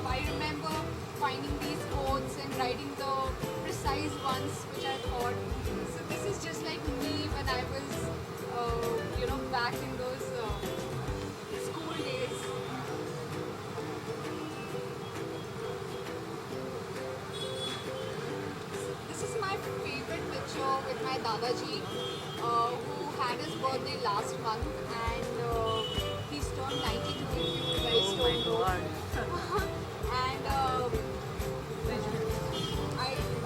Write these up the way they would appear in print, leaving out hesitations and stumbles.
I remember finding these quotes and writing the precise ones which I thought. So this is just like me when I was, back in those school days. This is my favorite picture with my Dadaji, who had his birthday last month, and he's turned 92 if you guys Oh my don't know. god. And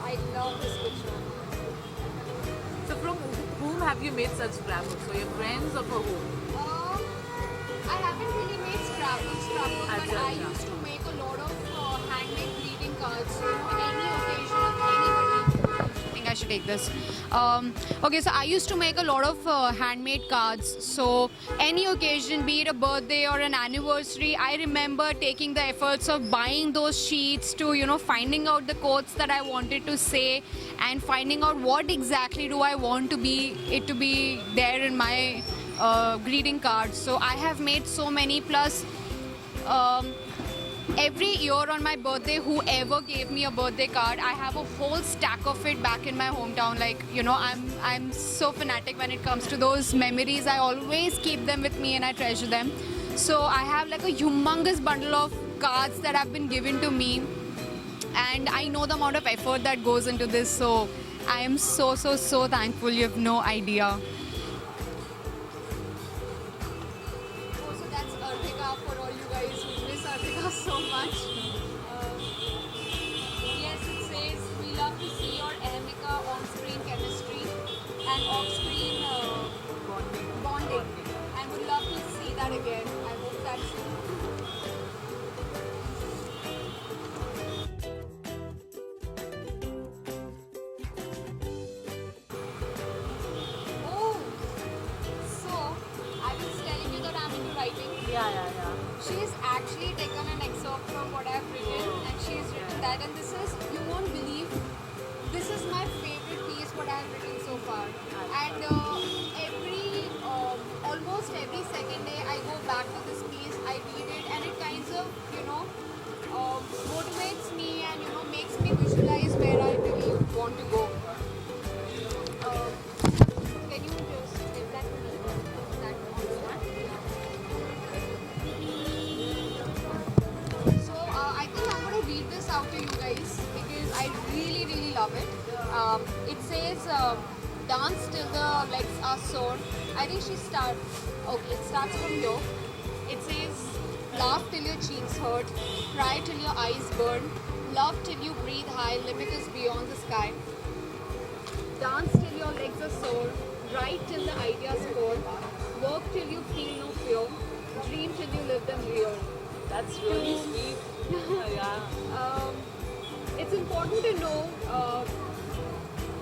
I love this picture. So from whom have you made such scrapbooks? For your friends or for whom? I haven't really made scrapbooks, but Acha, I acha. used to make a lot of handmade greeting cards. So any occasion of anybody. I think I should take this. Okay, so I used to make a lot of handmade cards. So any occasion, be it a birthday or an anniversary, I remember taking the efforts of buying those sheets to, finding out the quotes that I wanted to say and finding out what exactly do I want to be there in my greeting cards. So I have made so many, plus every year on my birthday, whoever gave me a birthday card, I have a whole stack of it back in my hometown. Like, I'm so fanatic when it comes to those memories. I always keep them with me and I treasure them. So I have like a humongous bundle of cards that have been given to me, and I know the amount of effort that goes into this. So I am so thankful. You have no idea. Oh, so that's Arthika for all you guys who miss Arthika so much. Yes, it says, we love to see your Ahmika on-screen chemistry and off-screen bonding. And would love to see that again. I hope that's Oh, so I was telling you that I'm into writing. Yeah. She's actually taken an excerpt from what I've written, and she's written that. And this is, you won't believe, this is my favorite piece what I've written so far. And almost every second day, I go back to this piece, I read it, and it kind of, motivates me and makes me visualize where I really want to go. Can you just give that to me? That on the one? So I think I'm going to read this out to you guys because I really love it. It says, dance till the legs are sore. I think it starts from here. It says, laugh till your cheeks hurt, cry till your eyes burn, love till you breathe high, limit is beyond the sky. Dance till your legs are sore, write till the ideas pour, work till you feel no fear, dream till you live them real. That's really sweet. Yeah. It's important to know,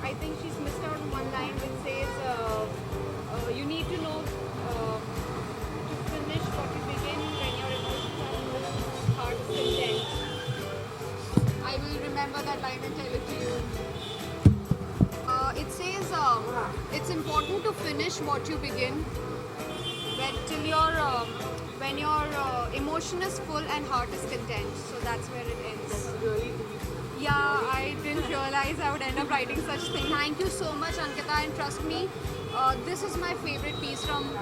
I think she's missed out on one line which says, you need to know to finish what you begin when your emotions are heart is content. I will remember that line and tell it to you. It says, it's important to finish what you begin when your emotion is full and heart is content. So that's where it ends. Really. Yeah, I didn't realize I would end up writing such thing. Thank you so much, Ankita, and trust me, this is my favorite piece from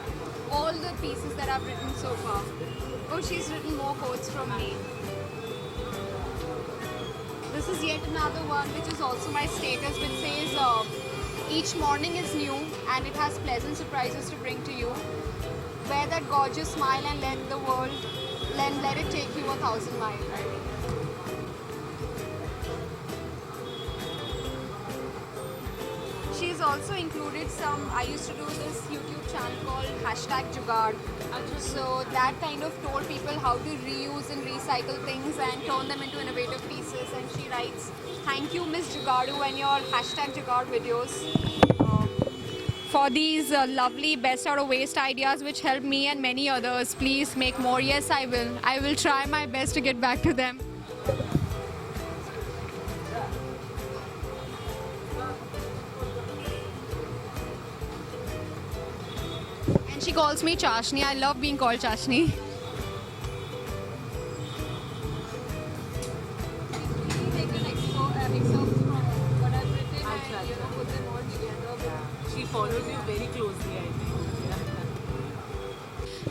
all the pieces that I've written so far. Oh, she's written more quotes from me. This is yet another one which is also my status, which says, each morning is new and it has pleasant surprises to bring to you. Wear that gorgeous smile and let the world, let it take you 1,000 miles. She's also included some, I used to do this YouTube channel called #Jugaad. So that kind of told people how to reuse and recycle things and turn them into innovative pieces. And she writes, thank you Miss Jugaadu and your #Jugaad videos for these lovely best out of waste ideas which help me and many others. Please make more. Yes, I will. I will try my best to get back to them. And she calls me Chashni. I love being called Chashni.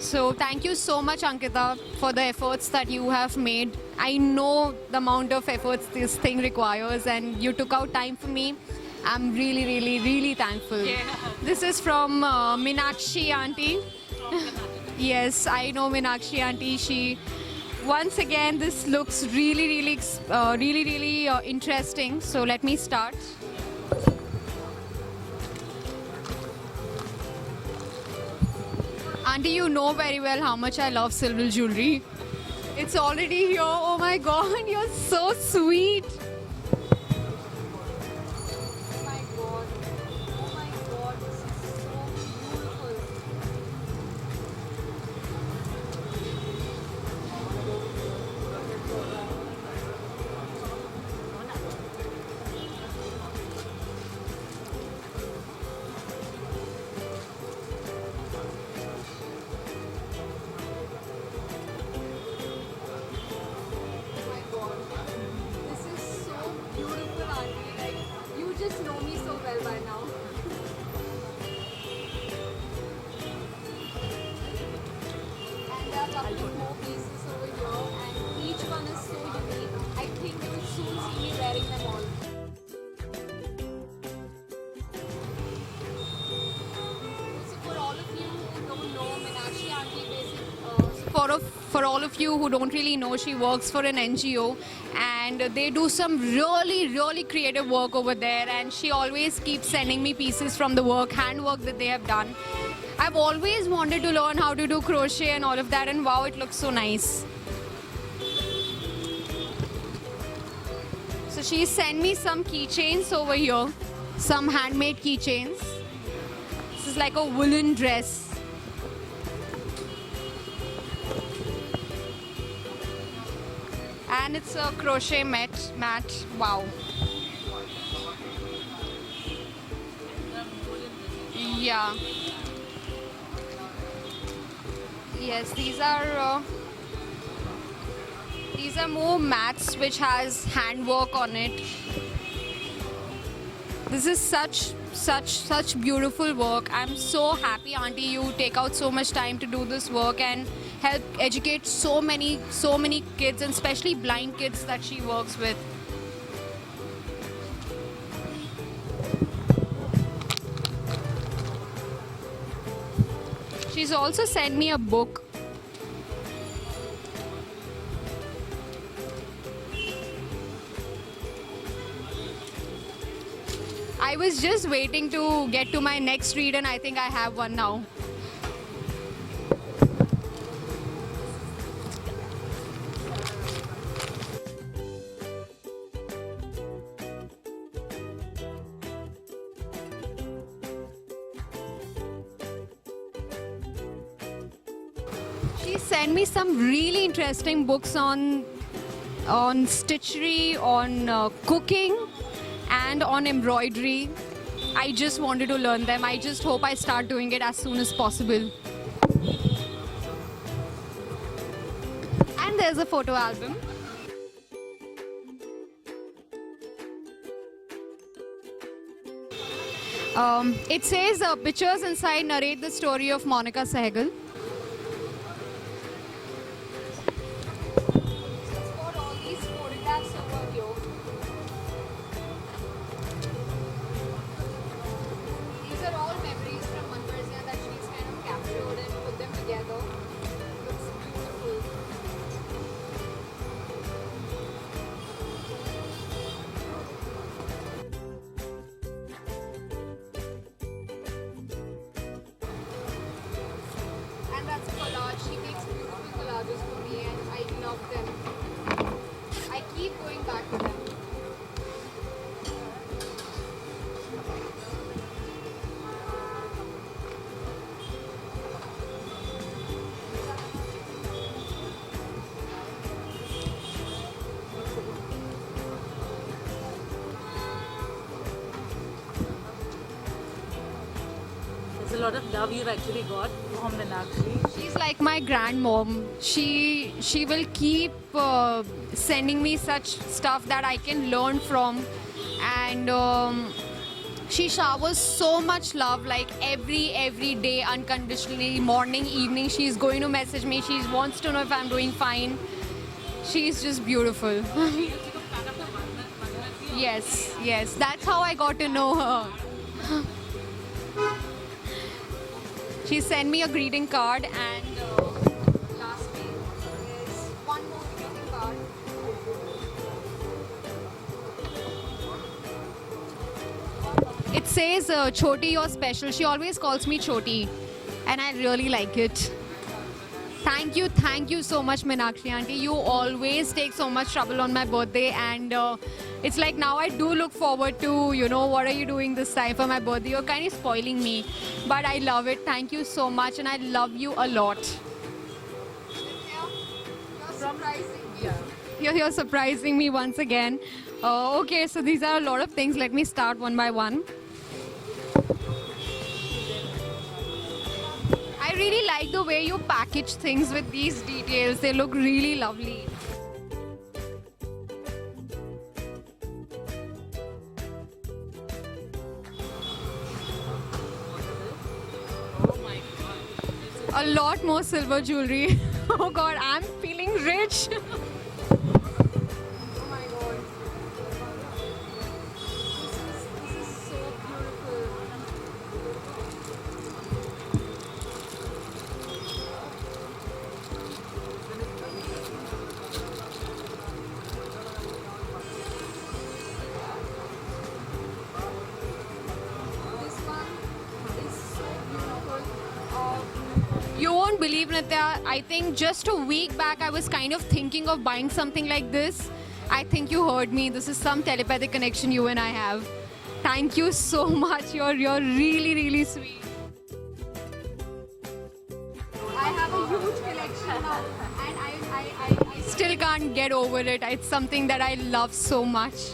So thank you so much, Ankita, for the efforts that you have made. I know the amount of efforts this thing requires, and you took out time for me. I'm really, really, really thankful. Yeah. This is from Minakshi Auntie. Yes, I know Minakshi Auntie. She, once again, this looks really, really interesting. So let me start. Auntie, you know very well how much I love silver jewelry. It's already here. Oh my God, you're so sweet. Oh my God. Oh my God, this is so beautiful. Oh my God. This is so beautiful, Auntie. Like, you just know me so well by now. And there are a couple of more pieces over here, and each one is so unique. I think you will soon see me wearing them all. So for all of you who don't know, Meenakshi Auntie for all of you who don't really know, she works for an NGO, and they do some really creative work over there, and she always keeps sending me pieces from the handwork that they have done. I've always wanted to learn how to do crochet and all of that, and wow, it looks so nice. So she sent me some keychains over here, some handmade keychains. This is like a woolen dress. And it's a crochet mat. Wow. Yeah. Yes, these are more mats which has handwork on it. This is such beautiful work. I'm so happy, Auntie, you take out so much time to do this work and help educate so many kids, and especially blind kids that she works with. She's also sent me a book. I was just waiting to get to my next read, and I think I have one now. She sent me some really interesting books on stitchery, on cooking, and on embroidery. I just wanted to learn them. I just hope I start doing it as soon as possible. And there's a photo album. It says pictures inside narrate the story of Monica Sehgal. It's got all these photographs over here. These are all memories from Manvarzia that she's kind of captured and put them together. Looks beautiful. And that's a collage. She makes beautiful collages for me, and I love them. I keep going back to them. There's a lot of love you've actually got from Meenakshi. She's like my grandmom. She will keep sending me such stuff that I can learn from, and She showers so much love, like every day, unconditionally, morning, evening. She's going to message me. She wants to know if I'm doing fine. She's just beautiful. Yes, yes. That's how I got to know her. She sent me a greeting card, and lastly is one more greeting card. It says, Choti, you're special. She always calls me Choti, and I really like it. Thank you so much, Meenakshi auntie. You always take so much trouble on my birthday, and it's like now I do look forward to, what are you doing this time for my birthday? You're kind of spoiling me, but I love it. Thank you so much, and I love you a lot. You're surprising me once again. Okay, so these are a lot of things. Let me start one by one. I really like the way you package things with these details. They look really lovely. Oh my god. A lot more silver jewelry. Oh god, I'm feeling rich. You won't believe, Nitya, I think just a week back I was kind of thinking of buying something like this. I think you heard me. This is some telepathic connection you and I have. Thank you so much. You're really, really sweet. I have a huge collection now, and I still can't get over it. It's something that I love so much.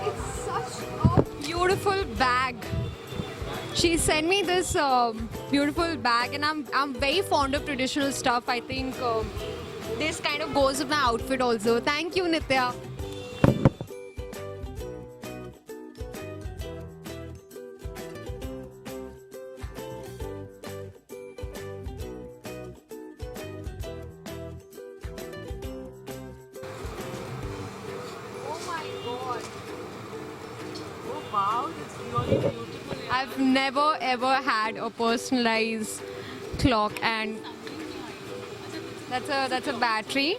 It's such a beautiful bag. She sent me this beautiful bag, and I'm very fond of traditional stuff. I think this kind of goes with my outfit also. Thank you, Nitya. Oh my god. Oh wow, it's really beautiful. I've never ever had a personalized clock, and that's a battery.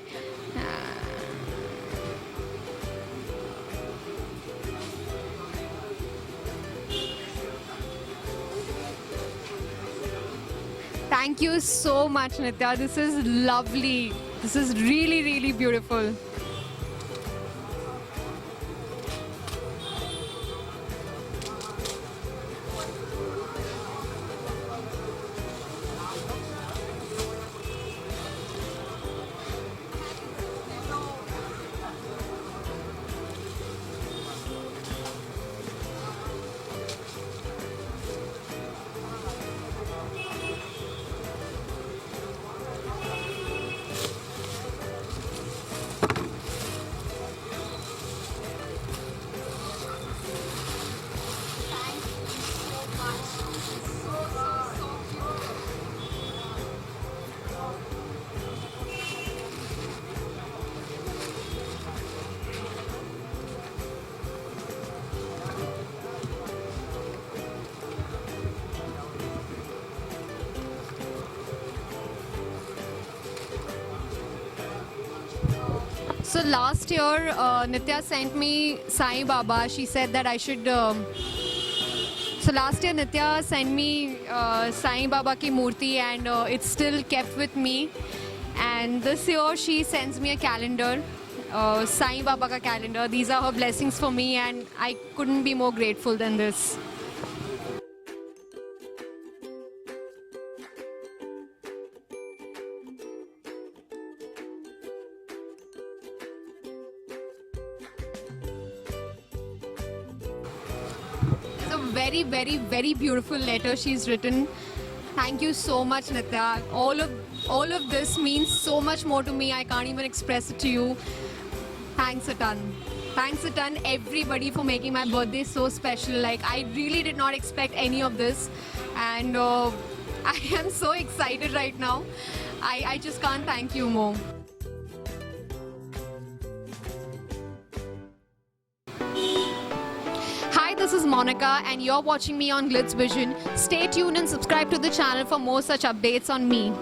Thank you so much, Nitya. This is lovely. This is really, really beautiful. So last year, Nitya sent me Sai Baba. She said that I should. So last year, Nitya sent me Sai Baba ki murti, and it's still kept with me. And this year, she sends me a calendar, Sai Baba ka calendar. These are her blessings for me, and I couldn't be more grateful than this. very, very, very beautiful letter she's written. Thank you so much, Nitya. All of this means so much more to me. I can't even express it to you. Thanks a ton. Thanks a ton, everybody, for making my birthday so special. Like, I really did not expect any of this, and I am so excited right now. I just can't thank you more. Hi, this is Monica, and you're watching me on Glitz Vision. Stay tuned and subscribe to the channel for more such updates on me.